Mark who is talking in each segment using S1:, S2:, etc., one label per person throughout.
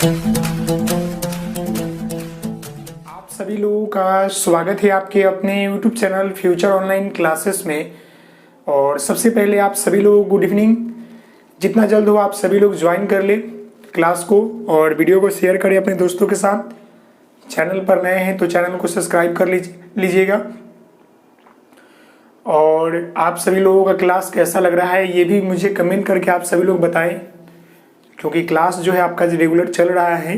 S1: आप सभी लोगों का स्वागत है आपके अपने YouTube channel future online classes में। और सबसे पहले आप सभी लोग गुड इवनिंग। जितना जल्द हो आप सभी लोग ज्वाइन कर ले क्लास को और वीडियो को शेयर करें अपने दोस्तों के साथ। चैनल पर नए हैं तो चैनल को सब्सक्राइब कर लीजिएगा। और आप सभी लोगों का क्लास कैसा लग रहा है ये भी मुझे कमेंट करके आप सभी लोग बताएं, क्योंकि क्लास जो है आपका रेगुलर चल रहा है।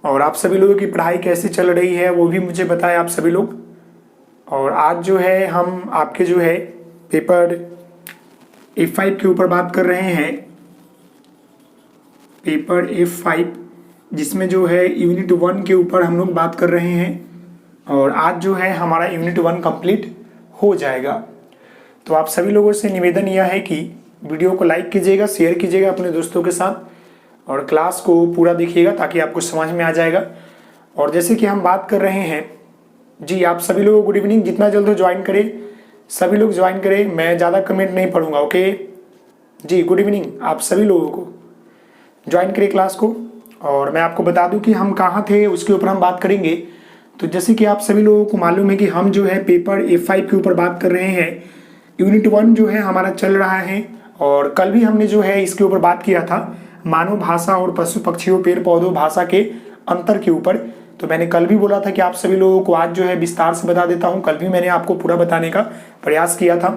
S1: और आप सभी लोगों की पढ़ाई कैसी चल रही है वो भी मुझे बताएं आप सभी लोग। और आज जो है हम आपके जो है पेपर F5 के ऊपर बात कर रहे हैं। पेपर F5 जिसमें जो है यूनिट 1 के ऊपर हम लोग बात कर रहे हैं। और आज जो है हमारा यूनिट 1 कंप्लीट हो जाएगा। तो आप सभी लोगों से निवेदन यह है कि वीडियो को लाइक कीजिएगा, शेयर कीजिएगा अपने दोस्तों के साथ और क्लास को पूरा देखिएगा ताकि आपको समझ में आ जाएगा। और जैसे कि हम बात कर रहे हैं जी, आप सभी लोग गुड इवनिंग। जितना जल्द हो ज्वाइन करें, सभी लोग ज्वाइन करें। मैं ज़्यादा कमेंट नहीं पढ़ूंगा, ओके जी। गुड इवनिंग आप सभी लोगों को, ज्वाइन करें क्लास को। और मैं आपको बता दूं कि हम कहाँ थे उसके ऊपर हम बात करेंगे। तो जैसे कि आप सभी लोगों को मालूम है कि हम जो है पेपर F5 के ऊपर बात कर रहे हैं। यूनिट 1 जो है हमारा चल रहा है। और कल भी हमने जो है इसके ऊपर बात किया था, मानव भाषा और पशु पक्षियों पेड़ पौधों भाषा के अंतर के ऊपर। तो मैंने कल भी बोला था कि आप सभी लोगों को आज जो है विस्तार से बता देता हूं। कल भी मैंने आपको पूरा बताने का प्रयास किया था।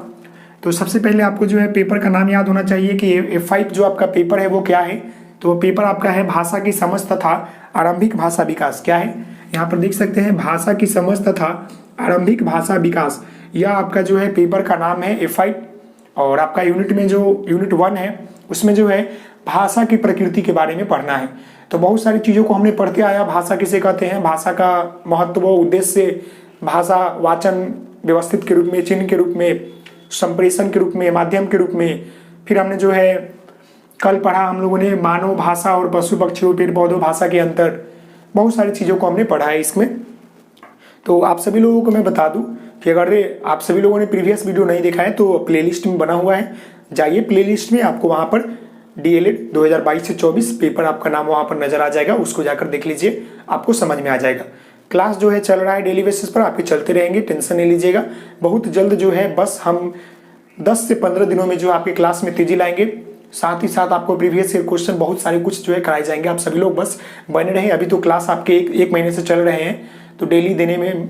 S1: तो सबसे पहले आपको जो है पेपर का नाम याद होना चाहिए कि F5 जो आपका पेपर है वो क्या है। तो पेपर आपका है भाषा की समझ तथा आरंभिक भाषा विकास। क्या है यहाँ पर देख सकते हैं, भाषा की समझ तथा आरंभिक भाषा विकास। यह आपका जो है पेपर का नाम है F5। और आपका यूनिट में जो यूनिट 1 है उसमें जो है भाषा की प्रकृति के बारे में पढ़ना है। तो बहुत सारी चीज़ों को हमने पढ़ते आया। भाषा किसे कहते हैं, भाषा का महत्व, उद्देश्य, भाषा वाचन व्यवस्थित के रूप में, चिन्ह के रूप में, संप्रेषण के रूप में, माध्यम के रूप में। फिर हमने जो है कल पढ़ा हम लोगों ने मानव भाषा और पशु पक्षियों पेड़ पौधों भाषा के अंतर। बहुत सारी चीज़ों को हमने पढ़ा है इसमें। तो आप सभी लोगों को मैं बता दूं कि अगर आप सभी लोगों ने प्रीवियस वीडियो नहीं देखा है तो प्लेलिस्ट में बना हुआ है, जाइए प्लेलिस्ट में, आपको वहाँ पर DLED 2022 से 24 पेपर आपका नाम वहाँ पर नजर आ जाएगा। उसको जाकर देख लीजिए, आपको समझ में आ जाएगा। क्लास जो है चल रहा है डेली बेसिस पर, आपके चलते रहेंगे, टेंशन नहीं लीजिएगा। बहुत जल्द जो है बस हम 10 से 15 दिनों में जो आपके क्लास में तेजी लाएंगे। साथ ही साथ आपको प्रीवियस ईयर क्वेश्चन बहुत सारे कुछ जो है कराए जाएंगे। आप सभी लोग बस बने रहें। अभी तो क्लास आपके एक महीने से चल रहे हैं तो डेली देने में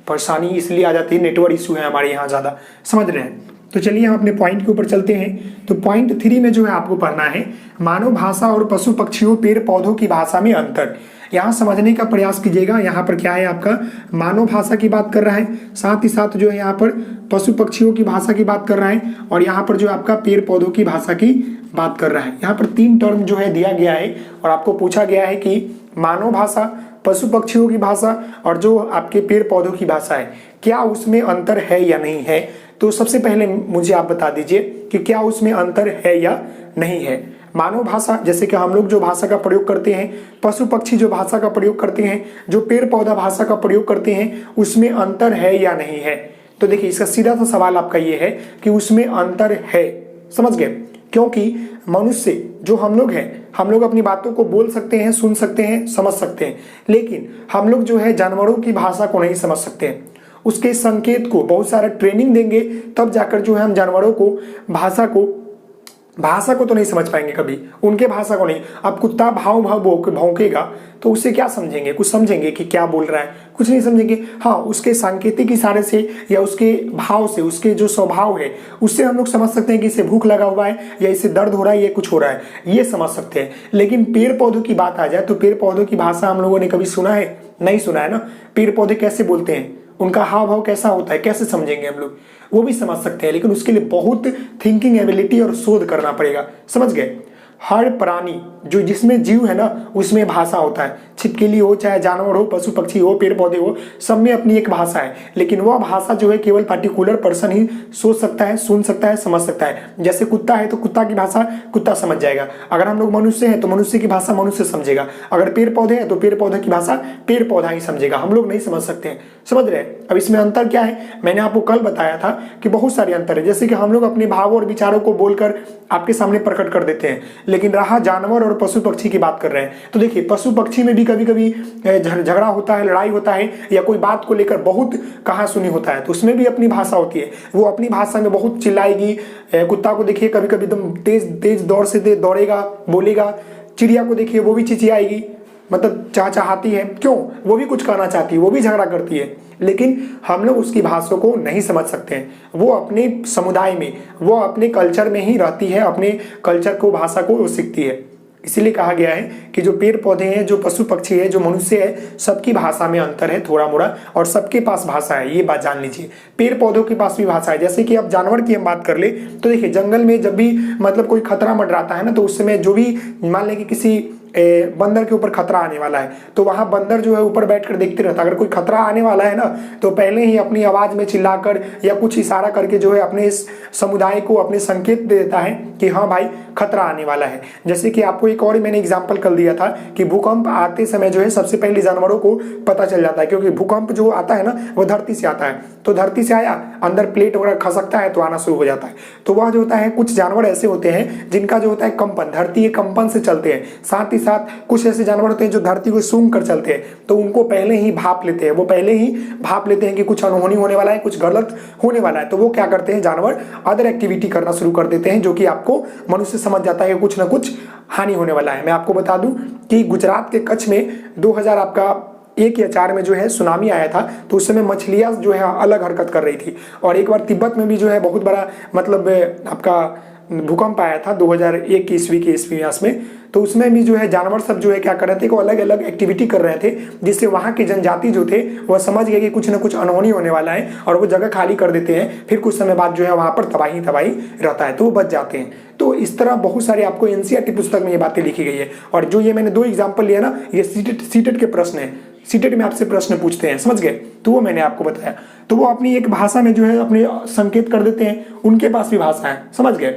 S1: परेशानी इसलिए आ जाती है, नेटवर्क इशू है हमारे यहाँ ज़्यादा, समझ रहे हैं। तो चलिए हम अपने पॉइंट के ऊपर चलते हैं। तो पॉइंट 3 में जो है आपको पढ़ना है मानव भाषा और पशु पक्षियों पेड़ पौधों की भाषा में अंतर। यहाँ समझने का प्रयास कीजिएगा। यहाँ पर क्या है, आपका मानव भाषा की बात कर रहा है, साथ ही साथ जो है यहाँ पर पशु पक्षियों की भाषा की बात कर रहा है, और यहाँ पर जो आपका पेड़ पौधों की भाषा की बात कर रहा है। यहाँ पर 3 टर्म जो है दिया गया है और आपको पूछा गया है कि मानव भाषा, पशु पक्षियों की भाषा और जो आपके पेड़ पौधों की भाषा है, क्या उसमें अंतर है या नहीं है। तो सबसे पहले मुझे आप बता दीजिए कि क्या उसमें अंतर है या नहीं है। मानव भाषा जैसे कि हम लोग जो भाषा का प्रयोग करते हैं, पशु पक्षी जो भाषा का प्रयोग करते हैं, जो पेड़ पौधा भाषा का प्रयोग करते हैं, उसमें अंतर है या नहीं है। तो देखिए इसका सीधा सा सवाल आपका ये है कि उसमें अंतर है, समझ गए। क्योंकि मनुष्य जो हम लोग हैं, हम लोग अपनी बातों को बोल सकते हैं, सुन सकते हैं, समझ सकते हैं, लेकिन हम लोग जो है जानवरों की भाषा को नहीं समझ सकते हैं। उसके संकेत को बहुत सारा ट्रेनिंग देंगे तब जाकर जो है हम जानवरों को भाषा को तो नहीं समझ पाएंगे कभी, उनके भाषा को नहीं। अब कुत्ता भाव भाव भौंकेगा तो उससे क्या समझेंगे, कुछ समझेंगे कि क्या बोल रहा है, कुछ नहीं समझेंगे। हाँ, उसके सांकेतिक इशारे से या उसके भाव से, उसके जो स्वभाव है उससे हम लोग समझ सकते हैं कि इसे भूख लगा हुआ है या इसे दर्द हो रहा है, ये कुछ हो रहा है, ये समझ सकते हैं। लेकिन पेड़ पौधों की बात आ जाए तो पेड़ पौधों की भाषा हम लोगों ने कभी सुना है, नहीं सुना है ना। पेड़ पौधे कैसे बोलते हैं, उनका हाव भाव कैसा होता है, कैसे समझेंगे हम लोग, वो भी समझ सकते हैं, लेकिन उसके लिए बहुत थिंकिंग एबिलिटी और शोध करना पड़ेगा, समझ गए। हर प्राणी जो जिसमें जीव है ना उसमें भाषा होता है। छिपकली हो, चाहे जानवर हो, पशु पक्षी हो, पेड़ पौधे हो, सब में अपनी एक भाषा है। लेकिन वह भाषा जो है केवल पर्टिकुलर पर्सन ही सोच सकता है, सुन सकता है, समझ सकता है। जैसे कुत्ता है तो कुत्ता की भाषा कुत्ता समझ जाएगा, अगर हम लोग मनुष्य हैं तो मनुष्य की भाषा मनुष्य समझेगा, अगर पेड़ पौधे हैं तो पेड़ पौधे की भाषा पेड़ पौधा ही समझेगा, हम लोग नहीं समझ सकते हैं। समझ रहे हैं? अब इसमें अंतर क्या है, मैंने आपको कल बताया था कि बहुत सारे अंतर है। जैसे कि हम लोग अपने भाव और विचारों को बोलकर आपके सामने प्रकट कर देते हैं, लेकिन रहा जानवर और पशु पक्षी की बात कर रहे हैं तो देखिए पशु पक्षी में भी कभी कभी झगड़ा होता है, लड़ाई होता है, या कोई बात को लेकर बहुत कहा सुनी होता है, तो उसमें भी अपनी भाषा होती है। वो अपनी भाषा में बहुत चिल्लाएगी। कुत्ता को देखिए कभी कभी एकदम तेज तेज दौड़ से दौड़ेगा, बोलेगा। चिड़िया को देखिए वो भी चिचियाएगी, मतलब चहचहाती है, क्यों? वो भी कुछ कहना चाहती है, वो भी झगड़ा करती है, लेकिन हम लोग उसकी भाषा को नहीं समझ सकते हैं। वो अपने समुदाय में, वो अपने कल्चर में ही रहती है, अपने कल्चर को, भाषा को वो सीखती है। इसीलिए कहा गया है कि जो पेड़ पौधे हैं, जो पशु पक्षी है, जो मनुष्य है, सबकी भाषा में अंतर है थोड़ा मोड़ा, और सबके पास भाषा है, ये बात जान लीजिए। पेड़ पौधों के पास भी भाषा है। जैसे कि अब जानवर की हम बात कर ले तो देखिए जंगल में जब भी मतलब कोई खतरा मंडराता है ना, तो उस समय जो भी मान लें कि किसी बंदर के ऊपर खतरा आने वाला है, तो वहां बंदर जो है ऊपर बैठकर देखते रहता है। अगर कोई खतरा आने वाला है ना, तो पहले ही अपनी आवाज में चिल्लाकर या कुछ इशारा करके जो है अपने इस समुदाय को अपने संकेत दे देता है कि हाँ भाई खतरा आने वाला है। जैसे कि आपको एक और मैंने एग्जांपल कर दिया था कि भूकंप आते समय जो है सबसे पहले जानवरों को पता चल जाता है, क्योंकि भूकंप जो आता है ना वो धरती से आता है, तो धरती से आया, अंदर प्लेट वगैरह खसकता है तो आना शुरू हो जाता है। तो वह जो होता है, कुछ जानवर ऐसे होते हैं जिनका जो होता है कंपन, धरती के कंपन से चलते हैं। साथ ही साथ कुछ ऐसे जानवर होते हैं जो धरती को सूंघ कर चलते हैं, तो उनको पहले ही भाप लेते हैं, वो पहले ही भाप लेते हैं कि कुछ अनहोनी होने वाला है, कुछ गलत होने वाला है, तो वो क्या करते हैं, जानवर अदर एक्टिविटी करना शुरू कर देते हैं, जो कि आपको मनुष्य समझ जाता है कि कुछ ना कुछ हानि होने वाला है। मैं आपको बता दूं कि गुजरात के कच्छ में 2001 या 4 में जो है सुनामी आया था, तो उस समय मछलियां जो है अलग हरकत कर रही थी। और एक बार तिब्बत में भी जो है बहुत बड़ा मतलब आपका भूकंप आया था 2001 की ईस्वी के इतिहास में, तो उसमें भी जो है जानवर सब जो है क्या कर रहे थे, वो अलग अलग एक्टिविटी कर रहे थे, जिससे वहां के जनजाति जो थे वह समझ गए कि कुछ ना कुछ अनहोनी होने वाला है, और वो जगह खाली कर देते हैं। फिर कुछ समय बाद जो है वहां पर तबाही रहता है, तो वो बच जाते हैं। तो इस तरह बहुत सारे आपको एनसीईआरटी पुस्तक में ये बातें लिखी गई है। और जो ये मैंने 2 एग्जाम्पल लिया ना, ये सीटेट के प्रश्न है, सीटेट में आपसे प्रश्न पूछते हैं, समझ गए? तो वो मैंने आपको बताया। तो वो अपनी एक भाषा में जो है अपने संकेत कर देते हैं, उनके पास भी भाषा है, समझ गए?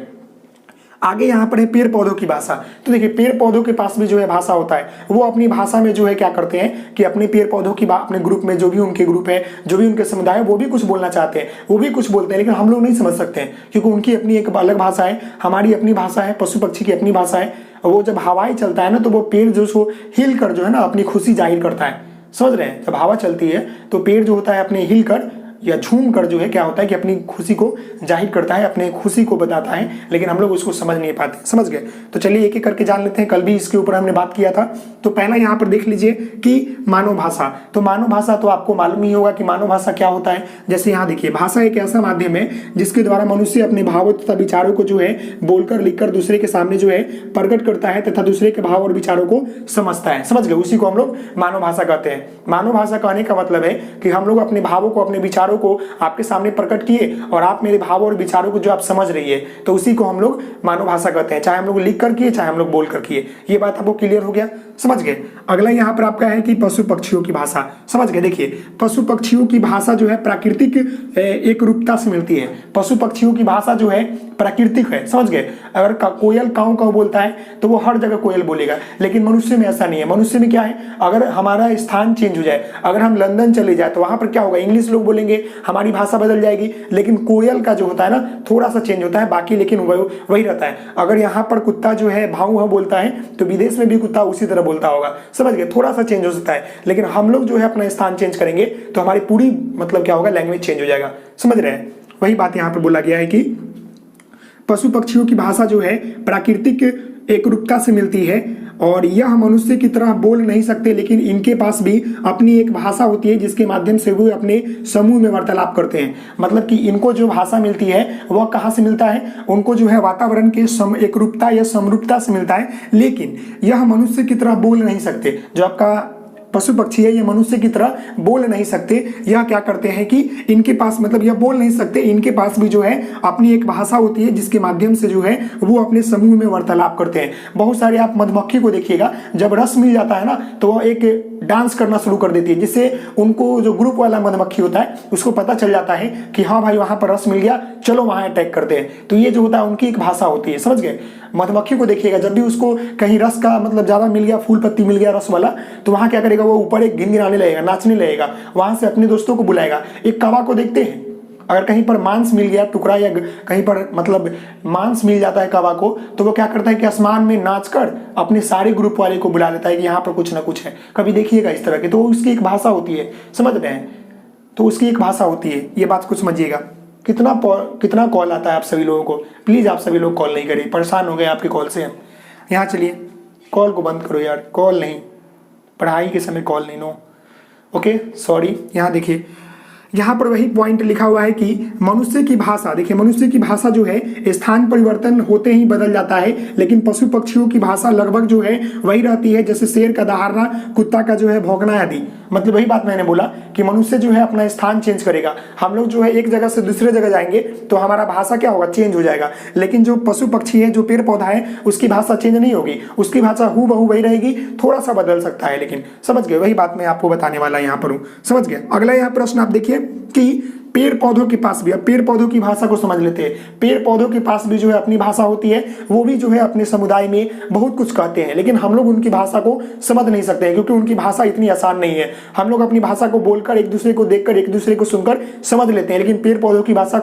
S1: आगे यहाँ पर है पेड़ पौधों की भाषा। तो देखिए पेड़ पौधों के पास भी जो है भाषा होता है, वो अपनी भाषा में जो है क्या करते हैं कि अपने पेड़ पौधों की अपने ग्रुप में, जो भी उनके ग्रुप है, जो भी उनके समुदाय है, वो भी कुछ बोलना चाहते हैं, वो भी कुछ बोलते हैं, लेकिन हम लोग नहीं समझ सकते हैं, क्योंकि उनकी अपनी एक अलग भाषा है, हमारी अपनी भाषा है, पशु पक्षी की अपनी भाषा है। वो जब हवाएं चलता है ना, तो वो पेड़ जो सो हिल कर जो है ना अपनी खुशी जाहिर करता है, समझ रहे हैं? जब हवा चलती है तो पेड़ जो होता है अपने हिल कर या झूम कर जो है क्या होता है कि अपनी खुशी को जाहिर करता है, अपने खुशी को बताता है, लेकिन हम लोग उसको समझ नहीं पाते, समझ गए? तो चलिए एक एक करके जान लेते हैं। कल भी इसके ऊपर हमने बात किया था। तो पहला यहाँ पर देख लीजिए कि मानव भाषा। तो मानव भाषा तो आपको मालूम ही होगा कि मानव भाषा क्या होता है। जैसे यहाँ देखिए, भाषा एक ऐसा माध्यम है जिसके द्वारा मनुष्य अपने भावों तथा विचारों को जो है बोलकर, लिखकर दूसरे के सामने जो है प्रकट करता है तथा दूसरे के भाव और विचारों को समझता है, समझ गए? उसी को हम लोग मानव भाषा कहते हैं। मानव भाषा कहने का मतलब है कि हम लोग अपने भावों को, अपने विचारों को आपके सामने प्रकट किए, और आप मेरे भाव और विचारों को जो आप समझ रही है, तो उसी को हम लोग मानव भाषा कहते हैं, चाहे हम लोग लिख कर किए, चाहे हम लोग बोल कर किए। ये बात आपको क्लियर हो गया, समझ गए? अगला यहाँ पर आपका है कि पशु पक्षियों की भाषा, समझ गए? देखिए पशु पक्षियों की भाषा जो है प्राकृतिक एक रूपता से मिलती है। पशु पक्षियों की भाषा जो है प्राकृतिक है, समझ गए? अगर कोयल काऊ काऊ बोलता है तो वो हर जगह कोयल बोलेगा, लेकिन मनुष्य में ऐसा नहीं है। मनुष्य में क्या है, अगर हमारा स्थान चेंज हो जाए, अगर हम लंदन चले जाए तो वहां पर क्या होगा, इंग्लिश लोग बोलेंगे, हमारी भाषा बदल जाएगी, लेकिन कोयल का जो होता है ना थोड़ा सा चेंज होता है, बाकी लेकिन वही रहता है। अगर यहाँ पर कुत्ता जो है भाऊ बोलता है, तो विदेश में भी कुत्ता उसी तरह बोलता होगा, समझ गए? थोड़ा सा चेंज हो सकता है, लेकिन हम लोग जो है अपना स्थान चेंज करेंगे तो हमारी पूरी मतलब क्या होगा, लैंग्वेज चेंज हो जाएगा, समझ रहे हैं? वही बात यहाँ पर बोला गया है कि पशु पक्षियों की भाषा जो है प्राकृतिक एकरूपता से मिलती है, और यह मनुष्य की तरह बोल नहीं सकते, लेकिन इनके पास भी अपनी एक भाषा होती है जिसके माध्यम से वो अपने समूह में वार्तालाप करते हैं। मतलब कि इनको जो भाषा मिलती है वह कहाँ से मिलता है, उनको जो है वातावरण के एकरूपता या समरूपता से मिलता है, लेकिन यह मनुष्य की तरह बोल नहीं सकते। जो आपका पशु पक्षी है, ये मनुष्य की तरह बोल नहीं सकते। यह क्या करते हैं कि इनके पास मतलब यह बोल नहीं सकते, इनके पास भी जो है अपनी एक भाषा होती है जिसके माध्यम से जो है वो अपने समूह में वार्तालाप करते हैं। बहुत सारे आप मधुमक्खी को देखिएगा, जब रस मिल जाता है ना तो वह एक डांस करना शुरू कर देती है, जिससे उनको जो ग्रुप वाला मधुमक्खी होता है उसको पता चल जाता है कि हाँ भाई वहां पर रस मिल गया, चलो वहां अटैक करते हैं। तो ये जो होता है उनकी एक भाषा होती है, समझ गए। मधुमक्खी को देखिएगा, जब भी उसको कहीं रस का मतलब ज्यादा मिल गया, फूल पत्ती मिल गया रस वाला, तो वहां क्या करेगा, वो ऊपर एक गिनगिनाने लगेगा, नाचने लगेगा, वहां से अपने दोस्तों को बुलाएगा। एक कौवा को देखते हैं, अगर कहीं पर मांस मिल गया टुकड़ा या कहीं पर मतलब मांस मिल जाता है कौवा को, तो वो क्या करता है कि आसमान में नाचकर अपने सारे ग्रुप वाले को बुला लेता है कि यहाँ पर कुछ ना कुछ है। कभी देखिएगा इस तरह के, तो उसकी एक भाषा होती है, समझ रहे हैं। तो उसकी एक भाषा होती है, ये बात कुछ समझिएगा। कितना कॉल आता है आप सभी लोगों को, प्लीज आप सभी लोग कॉल नहीं करें, परेशान हो गए आपके कॉल से हम। यहाँ चलिए, कॉल को बंद करो यार, कॉल नहीं, पढ़ाई के समय कॉल नहीं, नो ओके सॉरी। यहाँ देखिए, यहाँ पर वही पॉइंट लिखा हुआ है कि मनुष्य की भाषा, देखिए मनुष्य की भाषा जो है स्थान परिवर्तन होते ही बदल जाता है, लेकिन पशु पक्षियों की भाषा लगभग जो है वही रहती है, जैसे शेर का दहाड़ना, कुत्ता का जो है भौंकना आदि। मतलब वही बात मैंने बोला कि मनुष्य जो है अपना स्थान चेंज करेगा। हम लोग जो है एक जगह से दूसरे जगह जाएंगे तो हमारा भाषा क्या होगा, चेंज हो जाएगा। लेकिन जो पशु पक्षी है, जो पेड़ पौधा है, उसकी भाषा चेंज नहीं होगी, उसकी भाषा हूबहू वही रहेगी, थोड़ा सा बदल सकता है, लेकिन समझ गए। वही बात मैं आपको बताने वाला यहाँ पर हूँ, समझ गए। अगला यहाँ प्रश्न आप देखिए कि पेड़ पौधों के पास भी, अब पेड़ पौधों की भाषा को समझ लेते हैं। पेड़ पौधों के पास भी जो है अपनी भाषा होती है, वो भी जो है अपने समुदाय में बहुत कुछ कहते हैं, लेकिन हम लोग उनकी भाषा को समझ नहीं सकते हैं, क्योंकि उनकी भाषा इतनी आसान नहीं है। हम लोग अपनी भाषा को बोलकर, एक दूसरे को देखकर, एक दूसरे को सुनकर समझ लेते हैं, लेकिन पेड़ पौधों की भाषा,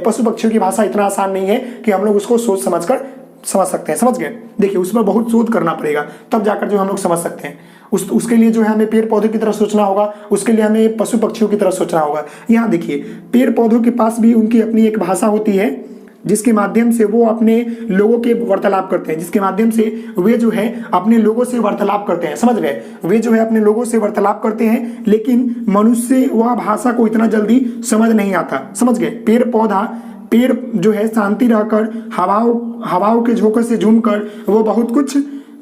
S1: पशु पक्षियों की भाषा इतना आसान नहीं है कि हम लोग उसको सोच समझकर समझ सकते हैं, समझ गए। देखिए उस पर बहुत शोध करना पड़ेगा, तब जाकर जो हम लोग समझ सकते हैं। उसके लिए जो है हमें पेड़ पौधों की तरह सोचना होगा, उसके लिए हमें पशु पक्षियों की तरह सोचना होगा। यहाँ देखिए, पेड़ पौधों के पास भी उनकी अपनी एक भाषा होती है, जिसके माध्यम से वो अपने लोगों के वार्तालाप करते हैं, जिसके माध्यम से वे जो है अपने लोगों से वार्तालाप करते हैं, समझ गए। वे जो है अपने लोगों से वार्तालाप करते हैं, लेकिन मनुष्य वह भाषा को इतना जल्दी समझ नहीं आता, समझ गए। पेड़ जो है शांति रहकर, हवाओं के झोंके से झूमकर वो बहुत कुछ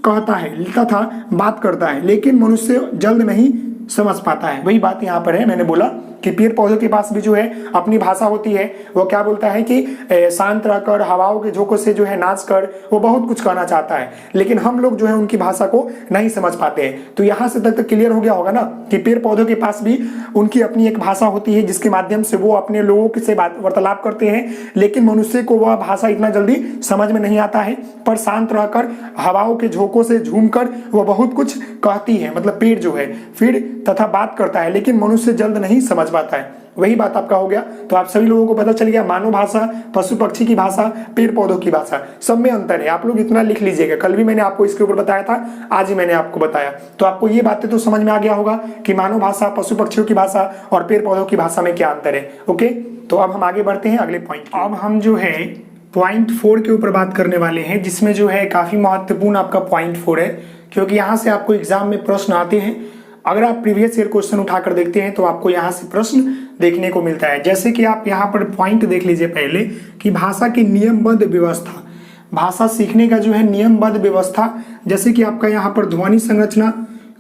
S1: कहता है तथा बात करता है, लेकिन मनुष्य जल्द नहीं समझ पाता है। वही बात यहाँ पर है, मैंने बोला कि पेड़ पौधों के पास भी जो है अपनी भाषा होती है। वो क्या बोलता है कि शांत रहकर, हवाओं के झोंकों से जो है नाच कर वो बहुत कुछ कहना चाहता है, लेकिन हम लोग जो है उनकी भाषा को नहीं समझ पाते हैं। तो यहाँ से तक क्लियर हो गया होगा ना कि पेड़ पौधों के पास भी उनकी अपनी एक भाषा होती है, जिसके माध्यम से वो अपने लोगों से वार्तालाप करते हैं, लेकिन मनुष्य को वह भाषा इतना जल्दी समझ में नहीं आता है। पर शांत रहकर, हवाओं के झोंकों से झूमकर वो बहुत कुछ कहती है, मतलब पेड़ जो है फिर तथा बात करता है, लेकिन मनुष्य जल्द नहीं समझ पाता है। वही बात आपका हो गया। तो आप सभी लोगों को पता चल गया, मानव भाषा, पशु पक्षी की भाषा, पेड़ पौधों की भाषा, सब में अंतर है। आप लोग इतना लिख लीजिएगा, कल भी मैंने आपको इसके ऊपर बताया था, आज ही मैंने आपको बताया। तो आपको ये बातें तो समझ में आ गया होगा कि मानव भाषा, पशु पक्षियों की भाषा और पेड़ पौधों की भाषा में क्या अंतर है। ओके, तो अब हम आगे बढ़ते हैं अगले पॉइंट। अब हम जो है पॉइंट 4 के ऊपर बात करने वाले हैं, जिसमें जो है काफी महत्वपूर्ण आपका पॉइंट 4 है, क्योंकि यहाँ से आपको एग्जाम में प्रश्न आते हैं। अगर आप प्रीवियस ईयर क्वेश्चन उठाकर देखते हैं तो आपको यहाँ से प्रश्न देखने को मिलता है। जैसे कि आप यहाँ पर पॉइंट देख लीजिए पहले कि भाषा की नियमबद्ध व्यवस्था, भाषा सीखने का जो है नियमबद्ध व्यवस्था, जैसे कि आपका यहाँ पर ध्वनि संरचना,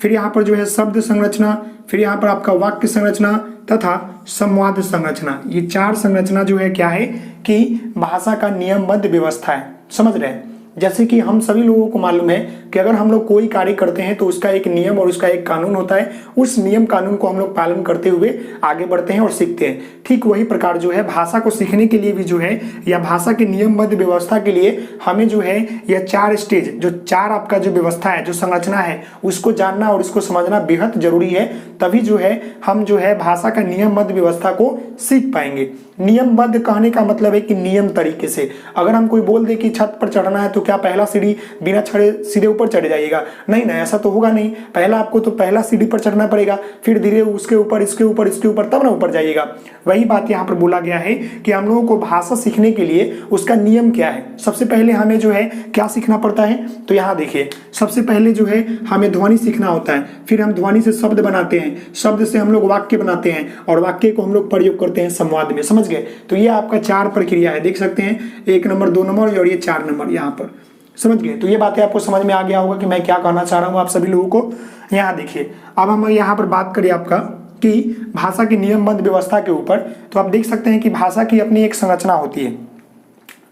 S1: फिर यहाँ पर जो है शब्द संरचना, फिर यहाँ पर आपका वाक्य संरचना तथा संवाद संरचना। ये 4 संरचना जो है क्या है कि भाषा का नियमबद्ध व्यवस्था है, समझ रहे हैं। जैसे कि हम सभी लोगों को मालूम है कि अगर हम लोग कोई कार्य करते हैं तो उसका एक नियम और उसका एक कानून होता है, उस नियम कानून को हम लोग पालन करते हुए आगे बढ़ते हैं और सीखते हैं। ठीक वही प्रकार जो है भाषा को सीखने के लिए भी जो है, या भाषा की नियमबद्ध व्यवस्था के लिए हमें जो है यह 4 स्टेज, जो 4 आपका जो व्यवस्था है, जो संरचना है, उसको जानना और उसको समझना बेहद जरूरी है। तभी जो है हम जो है भाषा का नियमबद्ध व्यवस्था को सीख पाएंगे। नियमबद्ध कहने का मतलब है कि नियम तरीके से। अगर हम कोई बोल दे कि छत पर चढ़ना है तो क्या पहला सीढ़ी बिना चढ़े सीधे ऊपर चढ़ जाइएगा? नहीं ना, ऐसा तो होगा नहीं। पहला आपको तो पहला सीढ़ी पर चढ़ना पड़ेगा, फिर धीरे उसके ऊपर, इसके ऊपर, इसके ऊपर, तब ना ऊपर जाइएगा। वही बात यहाँ पर बोला गया है कि हम लोगों को भाषा सीखने के लिए उसका नियम क्या है। सबसे पहले हमें जो है क्या सीखना पड़ता है, तो यहाँ देखिए, सबसे पहले जो है हमें ध्वनि सीखना होता है, फिर हम ध्वनि से शब्द बनाते हैं, शब्द से हम लोग वाक्य बनाते हैं और वाक्य को हम लोग प्रयोग करते हैं संवाद में, समझ गए। तो ये आपका 4 प्रक्रिया है, देख सकते हैं, 1 नंबर, 2 नंबर और ये 4 नंबर यहाँ पर, समझ गए? तो ये बातें आपको समझ में आ गया होगा कि मैं क्या कहना चाह रहा हूँ आप सभी लोगों को। यहाँ देखिए, अब हम यहाँ पर बात करें आपका कि भाषा की नियमबद्ध व्यवस्था के ऊपर, तो आप देख सकते हैं कि भाषा की अपनी एक संरचना होती है।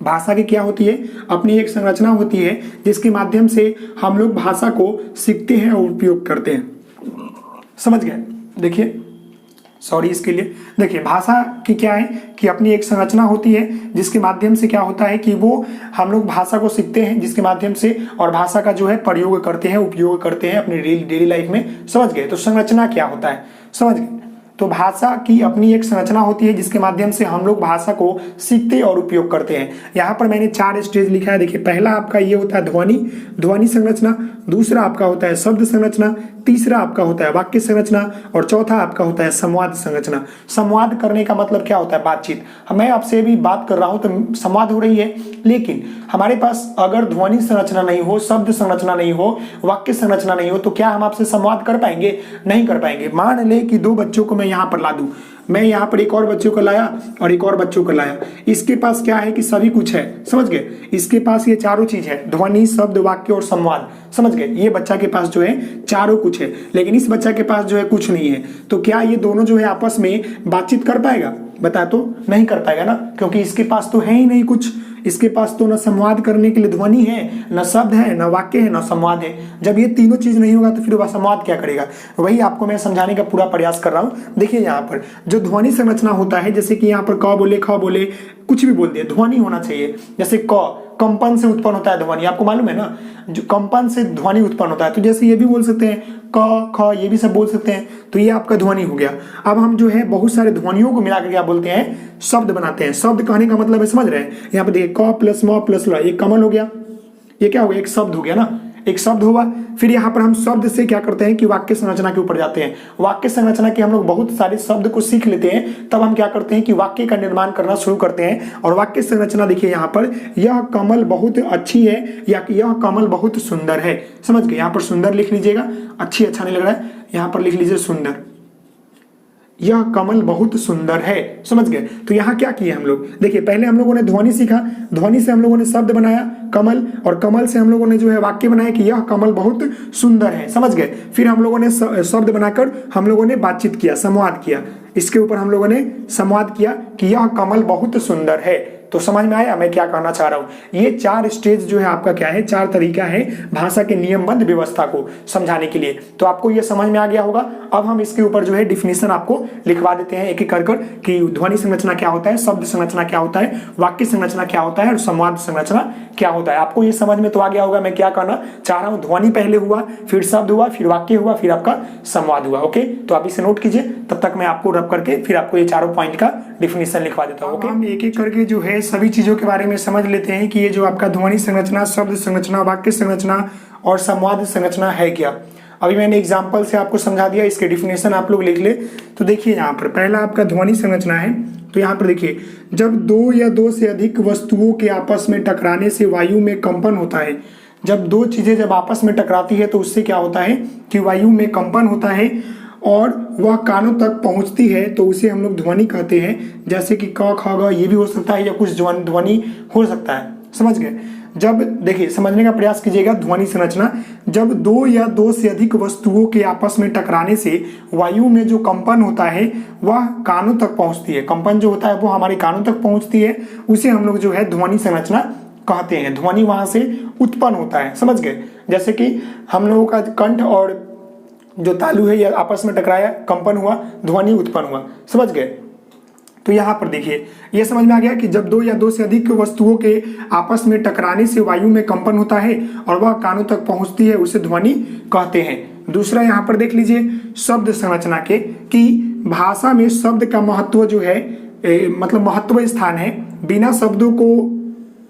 S1: भाषा की क्या होती है? अपनी एक संरचना होती है जिसके माध्यम से हम लोग भाषा को सीखते हैं और उपयोग करते हैं। समझ गए? देखिए, सॉरी इसके लिए, देखिए भाषा की क्या है कि अपनी एक संरचना होती है जिसके माध्यम से क्या होता है कि वो हम लोग भाषा को सीखते हैं, जिसके माध्यम से और भाषा का जो है प्रयोग करते हैं, उपयोग करते हैं अपनी डेली लाइफ में। समझ गए? तो संरचना क्या होता है, समझ गए? तो भाषा की अपनी एक संरचना होती है जिसके माध्यम से हम लोग भाषा को सीखते और उपयोग करते हैं। यहाँ पर मैंने 4 स्टेज लिखा है। देखिए, पहला आपका ये होता है ध्वनि संरचना, दूसरा आपका होता है शब्द संरचना, तीसरा आपका होता है वाक्य संरचना और चौथा आपका होता है संवाद संरचना। संवाद करने का मतलब क्या होता है? बातचीत। मैं आपसे भी बात कर रहा हूं तो संवाद हो रही है, लेकिन हमारे पास अगर ध्वनि संरचना नहीं हो, शब्द संरचना नहीं हो, वाक्य संरचना नहीं हो, तो क्या हम आपसे संवाद कर पाएंगे? नहीं कर पाएंगे। मान ले कि 2 बच्चों को मैं यहाँ पर ला दूं, मैं यहाँ पर एक और बच्चों को लाया और एक और बच्चों को लाया। इसके पास क्या है कि सभी कुछ है, समझ गए? इसके पास ये चारों चीज है, ध्वनि, शब्द, वाक्य और संवाद। समझ गए? ये बच्चा के पास जो है चारों कुछ है, लेकिन इस बच्चा के पास जो है कुछ नहीं है। तो क्या ये दोनों जो है आपस में बातचीत कर पाएगा? बता तो नहीं कर पाएगा ना, क्योंकि इसके पास तो है ही नहीं कुछ। इसके पास तो न संवाद करने के लिए ध्वनि है, न शब्द है, न वाक्य है, न संवाद है। जब ये तीनों चीज नहीं होगा तो फिर वह संवाद क्या करेगा? वही आपको मैं समझाने का पूरा प्रयास कर रहा हूँ। देखिए, यहाँ पर जो ध्वनि संरचना होता है, जैसे कि यहाँ पर क बोले, ख बोले, कुछ भी बोल दिए, ध्वनि होना चाहिए। जैसे क कंपन से उत्पन्न होता है ध्वनि, आपको मालूम है ना, जो कंपन से ध्वनि उत्पन्न होता है। तो जैसे ये भी बोल सकते हैं क ख, ये भी सब बोल सकते हैं, तो ये आपका ध्वनि हो गया। अब हम जो है बहुत सारे ध्वनियों को मिलाकर क्या बोलते हैं? शब्द बनाते हैं। शब्द कहने का मतलब है, समझ रहे हैं? यहाँ पे देखिए, क प्लस म प्लस ल, एक कमल हो गया। ये क्या हो गया? एक शब्द हो गया ना, एक शब्द हुआ। फिर यहाँ पर हम शब्द से क्या करते हैं कि वाक्य संरचना के ऊपर जाते हैं। वाक्य संरचना के हम लोग बहुत सारे शब्द को सीख लेते हैं, तब हम क्या करते हैं कि वाक्य का निर्माण करना शुरू करते हैं। और वाक्य संरचना देखिए यहाँ पर, यह कमल बहुत अच्छी है या यह कमल बहुत सुंदर है। समझ गए? यहाँ पर सुंदर लिख लीजिएगा, अच्छी अच्छा नहीं लग रहा है, यहाँ पर लिख लीजिए सुंदर। यह कमल बहुत सुंदर है। समझ गए? तो यहाँ क्या किए हम लोग? देखिए, पहले हम लोगों ने ध्वनि सीखा, ध्वनि से हम लोगों ने शब्द बनाया कमल, और कमल से हम लोगों ने जो है वाक्य बनाया कि यह कमल बहुत सुंदर है। समझ गए? फिर हम लोगों ने शब्द बनाकर हम लोगों ने बातचीत किया, संवाद किया। इसके ऊपर हम लोगों ने संवाद किया कि यह कमल बहुत सुंदर है। तो समझ में आया मैं क्या कहना चाह रहा हूं? ये 4 स्टेज जो है आपका क्या है, 4 तरीका है भाषा के नियमबद्ध व्यवस्था को समझाने के लिए। तो आपको ये समझ में आ गया होगा। अब हम इसके ऊपर जो है डिफिनेशन आपको लिखवा देते हैं एक एक कर कि ध्वनि संरचना क्या होता है, शब्द संरचना क्या होता है, वाक्य संरचना क्या होता है और संवाद संरचना क्या होता है। आपको ये समझ में तो आ गया होगा मैं क्या कहना चाह रहा हूँ। ध्वनि पहले हुआ, फिर शब्द हुआ, फिर वाक्य हुआ, फिर आपका संवाद हुआ। ओके, तो आप इसे नोट कीजिए, तब तक मैं आपको रब करके फिर आपको ये चारों पॉइंट का डिफिनेशन लिखवा देता हूँ। ओके, हम एक एक करके जो है सभी चीजों के बारे में समझ लेते हैं कि ये जो आपका ध्वनि संरचना, शब्द संरचना, वाक्य संरचना और संवाद संरचना है क्या। अभी मैंने एग्जांपल से आपको समझा दिया, इसके डिफिनेशन आप लोग लिख ले। तो देखिए, यहाँ पर पहला आपका ध्वनि संरचना है। तो यहाँ पर देखिए, जब 2 या 2 से अधिक वस्तुओं के आपस में टकराने से वायु में कंपन होता है। जब 2 चीजें जब आपस में टकराती है तो उससे क्या होता है कि वायु में कंपन होता है और वह कानों तक पहुंचती है, तो उसे हम लोग ध्वनि कहते हैं। जैसे कि क ख ग, ये भी हो सकता है या कुछ ध्वनि हो सकता है। समझ गए? जब देखिए, समझने का प्रयास कीजिएगा। ध्वनि संरचना, जब 2 या 2 से अधिक वस्तुओं के आपस में टकराने से वायु में जो कंपन होता है वह कानों तक पहुंचती है। कंपन जो होता है वो हमारे कानों तक पहुंचती है, उसे हम लोग जो है ध्वनि संरचना कहते हैं। ध्वनि वहां से उत्पन्न होता है। समझ गए? जैसे कि हम लोगों का कंठ और जो तालु है ये आपस में टकराया, कंपन हुआ, ध्वनि उत्पन्न हुआ। समझ गए? तो यहाँ पर देखिए, ये समझ में आ गया कि जब 2 या 2 से अधिक वस्तुओं के आपस में टकराने से वायु में कंपन होता है और वह कानों तक पहुंचती है, उसे ध्वनि कहते हैं। दूसरा यहाँ पर देख लीजिए शब्द संरचना के, कि भाषा में शब्द का महत्व जो है मतलब महत्व स्थान है। बिना शब्दों को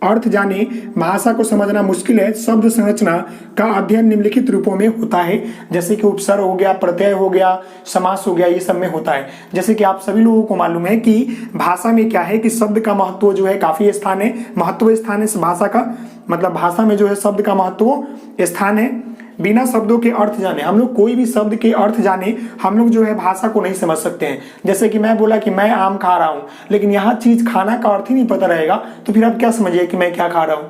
S1: अर्थ जाने भाषा को समझना मुश्किल है। शब्द संरचना का अध्ययन निम्नलिखित रूपों में होता है, जैसे कि उपसर्ग हो गया, प्रत्यय हो गया, समास हो गया, ये सब में होता है। जैसे कि आप सभी लोगों को मालूम है कि भाषा में क्या है कि शब्द का महत्व जो है काफी स्थान है, महत्व स्थान है भाषा का, मतलब भाषा में जो है शब्द का महत्व स्थान है। बिना शब्दों के अर्थ जाने, हम लोग कोई भी शब्द के अर्थ जाने हम लोग जो है भाषा को नहीं समझ सकते हैं। जैसे कि मैं बोला कि मैं आम खा रहा हूँ, लेकिन यहाँ चीज खाना का अर्थ ही नहीं पता रहेगा, तो फिर आप क्या समझिए कि मैं क्या खा रहा हूँ।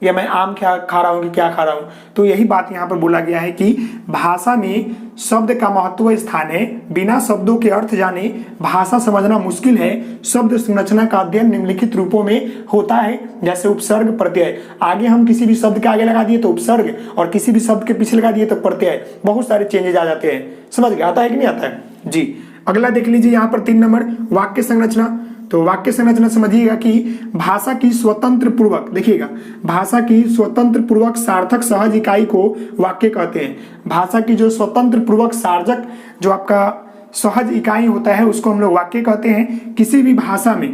S1: या मैं आम क्या खा रहा हूँ कि क्या खा रहा हूँ। तो यही बात यहाँ पर बोला गया है कि भाषा में शब्द का महत्व स्थान है, बिना शब्दों के अर्थ जाने भाषा समझना मुश्किल है। शब्द संरचना का अध्ययन निम्नलिखित रूपों में होता है, जैसे उपसर्ग प्रत्यय। आगे हम किसी भी शब्द के आगे लगा दिए तो उपसर्ग, और किसी भी शब्द के पीछे लगा दिए तो प्रत्यय। बहुत सारे चेंजेज आ जाते हैं, समझ गए? आता है कि नहीं आता है जी। अगला देख लीजिए यहाँ पर 3 नंबर वाक्य संरचना। तो वाक्य संरचना समझिएगा कि भाषा की स्वतंत्र पूर्वक, देखिएगा, भाषा की स्वतंत्र पूर्वक सार्थक सहज इकाई को वाक्य कहते हैं। भाषा की जो स्वतंत्र पूर्वक सार्थक जो आपका सहज इकाई होता है उसको हम लोग वाक्य कहते हैं। किसी भी भाषा में,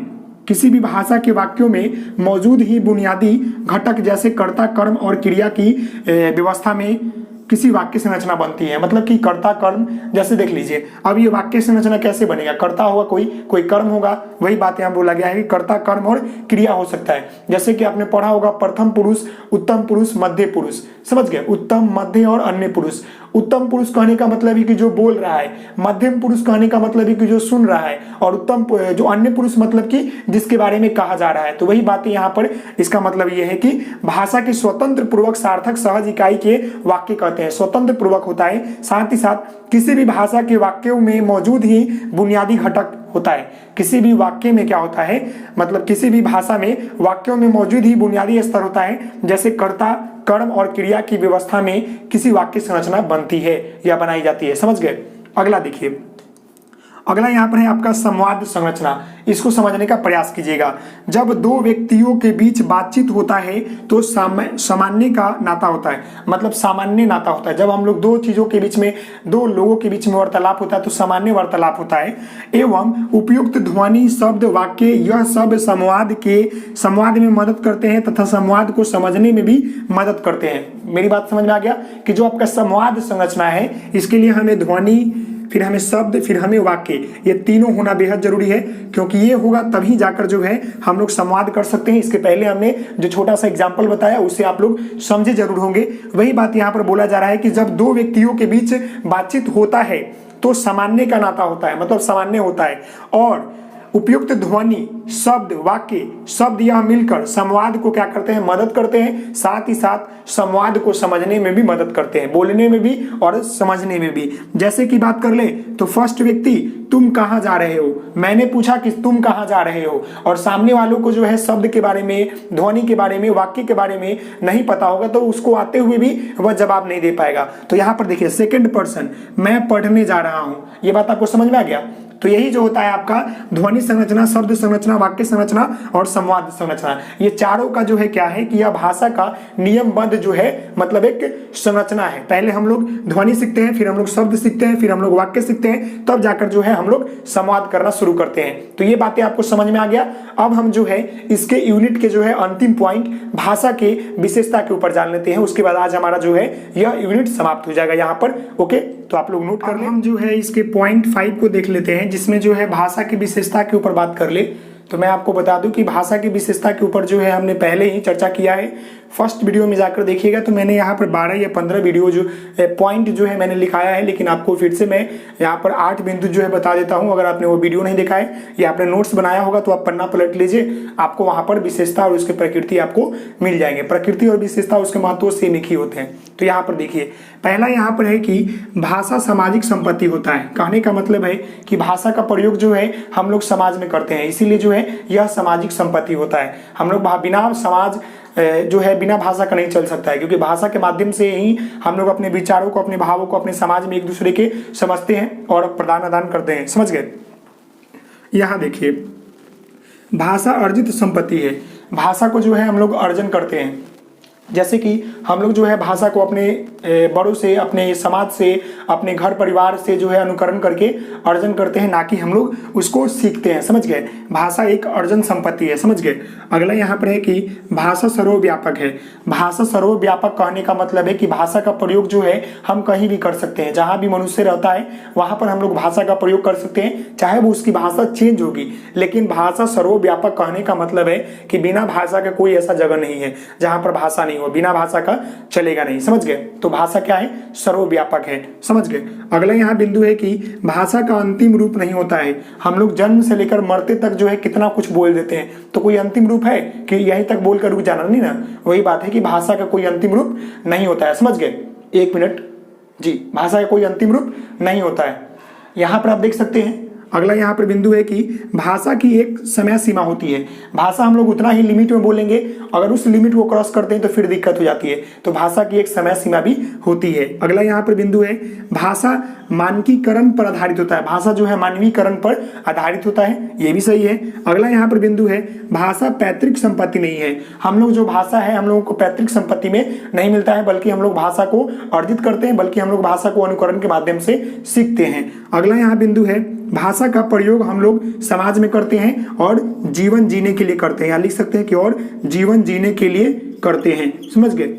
S1: किसी भी भाषा के वाक्यों में मौजूद ही बुनियादी घटक जैसे कर्ता, कर्म और क्रिया की व्यवस्था में किसी वाक्य संरचना बनती है। मतलब कि कर्ता, कर्म, जैसे देख लीजिए अब ये वाक्य संरचना कैसे बनेगा? कर्ता होगा कोई कर्म होगा, वही बात यहाँ बोला गया है कि कर्ता, कर्म और क्रिया हो सकता है। जैसे कि आपने पढ़ा होगा प्रथम पुरुष, उत्तम पुरुष, मध्य पुरुष, समझ गए? उत्तम, मध्य और अन्य पुरुष। उत्तम पुरुष कहने का मतलब है कि जो बोल रहा है, मध्यम पुरुष कहने का मतलब है कि जो सुन रहा है, और उत्तम जो अन्य पुरुष मतलब कि जिसके बारे में कहा जा रहा है। तो वही बातें यहाँ पर, इसका मतलब ये है कि भाषा की स्वतंत्र पूर्वक सार्थक सहज इकाई के वाक्य कहते हैं। स्वतंत्र पूर्वक होता है, साथ ही साथ किसी भी भाषा के वाक्यों में मौजूद ही बुनियादी घटक होता है। किसी भी वाक्य में क्या होता है, मतलब किसी भी भाषा में वाक्यों में मौजूद ही बुनियादी स्तर होता है, जैसे कर्ता, कर्म और क्रिया की व्यवस्था में किसी वाक्य संरचना बनती है या बनाई जाती है। समझ गए? अगला देखिए, अगला यहाँ पर है आपका संवाद संरचना। इसको समझने का प्रयास कीजिएगा। जब दो व्यक्तियों के बीच बातचीत होता है तो सामान्य का नाता होता है, मतलब सामान्य नाता होता है। जब हम लोग दो चीजों के बीच में, दो लोगों के बीच में वार्तालाप होता है तो सामान्य वार्तालाप होता है। एवं उपयुक्त ध्वनि, शब्द, वाक्य, यह सब संवाद में मदद करते हैं तथा संवाद को समझने में भी मदद करते हैं। मेरी बात समझ में आ गया कि जो आपका संवाद संरचना है, इसके लिए हमें ध्वनि, फिर हमें शब्द, फिर हमें वाक्य, ये तीनों होना बेहद जरूरी है, क्योंकि ये होगा तभी जाकर जो है हम लोग संवाद कर सकते हैं। इसके पहले हमने जो छोटा सा एग्जाम्पल बताया उससे आप लोग समझे जरूर होंगे। वही बात यहाँ पर बोला जा रहा है कि जब दो व्यक्तियों के बीच बातचीत होता है तो सामान्य का नाता होता है, मतलब सामान्य होता है, और उपयुक्त ध्वनि, शब्द, वाक्य, शब्द यह मिलकर संवाद को क्या करते हैं? मदद करते हैं। साथ ही साथ संवाद को समझने में भी मदद करते हैं, बोलने में भी और समझने में भी। जैसे कि बात कर ले तो फर्स्ट व्यक्ति, तुम कहाँ जा रहे हो? मैंने पूछा कि तुम कहाँ जा रहे हो, और सामने वालों को जो है शब्द के बारे में, ध्वनि के बारे में, वाक्य के बारे में नहीं पता होगा, तो उसको आते हुए भी वह जवाब नहीं दे पाएगा। तो यहाँ पर देखिए सेकंड पर्सन, मैं पढ़ने जा रहा हूँ, ये बात आपको समझ में आ गया? तो यही जो होता है आपका ध्वनि संरचना, शब्द संरचना, वाक्य संरचना और संवाद संरचना। ये चारों का जो है क्या है कि यह भाषा का नियमबद्ध जो है, मतलब एक संरचना है। पहले हम लोग ध्वनि सीखते हैं, फिर हम लोग शब्द सीखते हैं, फिर हम लोग वाक्य सीखते हैं, तब जाकर जो है हम लोग संवाद करना शुरू करते हैं। तो ये बातें आपको समझ में आ गया। अब हम जो है इसके यूनिट के जो है अंतिम पॉइंट, भाषा के विशेषता के ऊपर जान लेते हैं। उसके बाद आज हमारा जो है यह यूनिट समाप्त हो जाएगा यहाँ पर। ओके, तो आप लोग नोट कर लें। हम जो है इसके पॉइंट 5 को देख लेते हैं, जिसमें जो है भाषा की विशेषता के ऊपर बात कर ले। तो मैं आपको बता दूं कि भाषा की विशेषता के ऊपर जो है हमने पहले ही चर्चा किया है। फर्स्ट वीडियो में जाकर देखिएगा तो मैंने यहाँ पर 12 या 15 वीडियो जो पॉइंट जो है मैंने लिखाया है, लेकिन आपको फिर से मैं यहाँ पर 8 बिंदु जो है बता देता हूँ। अगर आपने वो वीडियो नहीं देखा है या आपने नोट्स बनाया होगा तो आप पन्ना पलट लीजिए, आपको वहाँ पर विशेषता और उसके प्रकृति आपको मिल जाएंगे। प्रकृति और विशेषता उसके महत्व सेम एक ही होते हैं। तो यहाँ पर देखिए, पहला यहाँ पर है कि भाषा सामाजिक संपत्ति होता है। कहने का मतलब है कि भाषा का प्रयोग जो है हम लोग समाज में करते हैं, इसीलिए जो है यह सामाजिक संपत्ति होता है। हम लोग बिना समाज जो है बिना भाषा का नहीं चल सकता है, क्योंकि भाषा के माध्यम से ही हम लोग अपने विचारों को, अपने भावों को अपने समाज में एक दूसरे के समझते हैं और प्रदान आदान करते हैं। समझ गए? यहाँ देखिए, भाषा अर्जित संपत्ति है। भाषा को जो है हम लोग अर्जन करते हैं। जैसे कि हम लोग जो है भाषा को अपने बड़ों से, अपने समाज से, अपने घर परिवार से जो है अनुकरण करके अर्जन करते हैं, ना कि हम लोग उसको सीखते हैं। समझ गए? भाषा एक अर्जन संपत्ति है। समझ गए? अगला यहाँ पर है कि भाषा सर्वव्यापक है। भाषा सर्वव्यापक कहने का मतलब है कि भाषा का प्रयोग जो है हम कहीं भी कर सकते हैं। जहाँ भी मनुष्य रहता है वहाँ पर हम लोग भाषा का प्रयोग कर सकते हैं, चाहे वो उसकी भाषा चेंज होगी, लेकिन भाषा सर्वव्यापक कहने का मतलब है कि बिना भाषा के कोई ऐसा जगह नहीं है जहाँ पर भाषा नहीं नहीं हो, बिना भाषा का चलेगा नहीं। समझ गए? तो भाषा क्या है? सर्वव्यापक है। समझ गए? अगला यहाँ बिंदु है कि भाषा का अंतिम रूप नहीं होता है। हम लोग जन्म से लेकर मरते तक जो है कितना कुछ बोल देते हैं, तो कोई अंतिम रूप है कि यहीं तक बोलकर रुक जाना? नहीं ना। वही बात है कि भाषा का कोई अंतिम रूप नहीं होता है। समझ गए? एक मिनट जी, भाषा का कोई अंतिम रूप नहीं होता है। यहां पर आप देख सकते हैं, अगला यहाँ पर बिंदु है कि भाषा की एक समय सीमा होती है। भाषा हम लोग उतना ही लिमिट में बोलेंगे, अगर उस लिमिट को क्रॉस करते हैं तो फिर दिक्कत हो जाती है। तो भाषा की एक समय सीमा भी होती है। अगला यहाँ पर बिंदु है, भाषा मानकीकरण पर आधारित होता है। भाषा जो है मानवीकरण पर आधारित होता है, ये भी सही है। अगला यहाँ पर बिंदु है, भाषा पैतृक संपत्ति नहीं है। हम लोग जो भाषा है हम लोगों को पैतृक संपत्ति में नहीं मिलता है, बल्कि हम लोग भाषा को अर्जित करते हैं, बल्कि हम लोग भाषा को अनुकरण के माध्यम से सीखते हैं। अगला यहाँ बिंदु है, भाषा का प्रयोग हम लोग समाज में करते हैं और जीवन जीने के लिए करते हैं। या लिख सकते हैं कि और जीवन जीने के लिए करते हैं। समझ गए?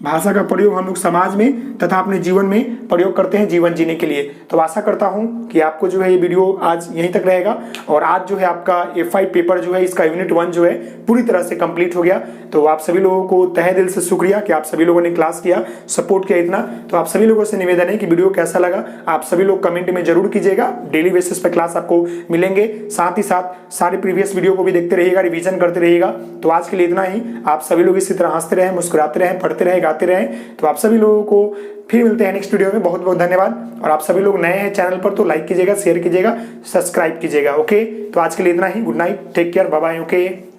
S1: भाषा का प्रयोग हम लोग समाज में तथा अपने जीवन में प्रयोग करते हैं जीवन जीने के लिए। तो आशा करता हूं कि आपको जो है ये वीडियो आज यहीं तक रहेगा। और आज जो है आपका F5 पेपर जो है इसका यूनिट 1 जो है पूरी तरह से कंप्लीट हो गया। तो आप सभी लोगों को तहे दिल से शुक्रिया कि आप सभी लोगों ने क्लास किया, सपोर्ट किया इतना। तो आप सभी लोगों से निवेदन है कि वीडियो कैसा लगा आप सभी लोग कमेंट में जरूर कीजिएगा। डेली बेसिस पे क्लास आपको मिलेंगे, साथ ही साथ सारे प्रीवियस वीडियो को भी देखते रहिएगा, रिवीजन करते रहिएगा। तो आज के लिए इतना ही। आप सभी लोग इसी तरह हंसते रहे, मुस्कुराते रहे, पढ़ते रहे, गाते रहे। तो आप सभी लोगों को फिर मिलते हैं नेक्स्ट वीडियो में। बहुत बहुत धन्यवाद। और आप सभी लोग नए हैं चैनल पर तो लाइक कीजिएगा, शेयर कीजिएगा, सब्सक्राइब कीजिएगा। ओके, तो आज के लिए इतना ही। Good night, take care, bye bye. Okay.